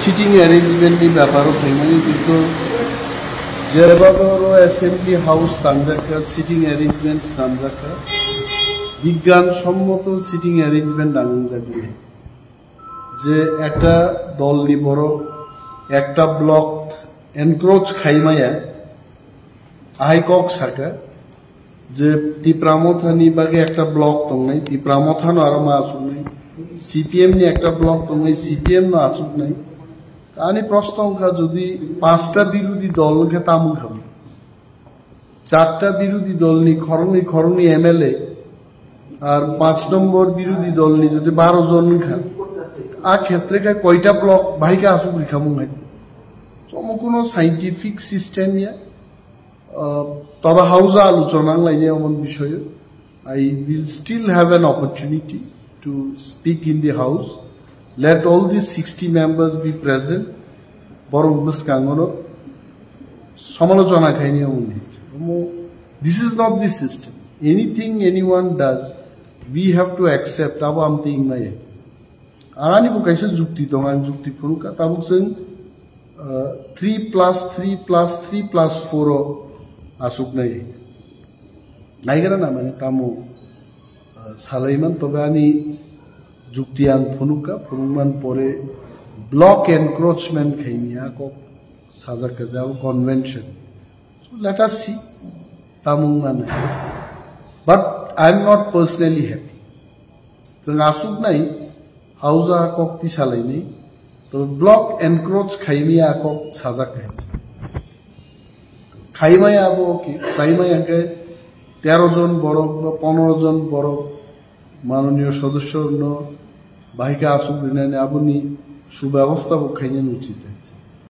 Sitting অ্যারেঞ্জমেন্টনি ব্যাপারও থাইমানি কিন্তু যেভাবে অ্যাসেম্বলি হাউস তামজাকা সিটিং অ্যারেঞ্জমেন্ট তামজাকা বিজ্ঞানসম্মত সিটিং অ্যারেঞ্জমেন্ট আনজাবি যে একটা দল নি বড় একটা ব্লক এনক্রোচ খাইমায়া আইকক সাকা যে ত্রিপুরা মথানি বাগে একটা ব্লক দंनाय ত্রিপুরা মথানো আর মা আসুক নাই সিপিএম নি একটা ব্লক দंनाय সিপিএম নো আসুক নাই আনি প্রশ্ন অঙ্কা যদি পাঁচটা বিরোধী দলকে তামুল খাম চারটা বিরোধী দল নি খরনি এমএলএ আর 5 নম্বর বিরোধী দল নি যদি 12 জন খা আ ক্ষেত্রে কয়টা ব্লক ভাইকে আসুক খামু নাই তমো কোনো সাইন্টিফিক সিস্টেম ইয়া তবে হাউজা আলোচনা লাইনে এমন বিষয়ে I will still have an opportunity to speak in the house. Let all these 60 members be present. Borong Swkangno samalojona khaini emun this is not the system. Anything anyone does, we have to accept. Abo amte ingmai arani bu kaisa jukti tongan jukti furuka tabuk sen 3+3+3+4 asuk nai naigara na mane tamu salaiman tobe ani juktian funuka furungman pore block encroachment khaimia ko saja kajao convention so let us see tamung man but I am not personally happy jeng asuk nai hausa kokti salai nei to block encroach khaimia ko saja khaimia খাইমাই আবো কি খাইমাই আগে 13 জন বড় বা 15 জন বড় মাননীয় সদস্য বাহিকা আসুক দিনে আপনি সুব্যবস্থা খাইনে উচিত আছে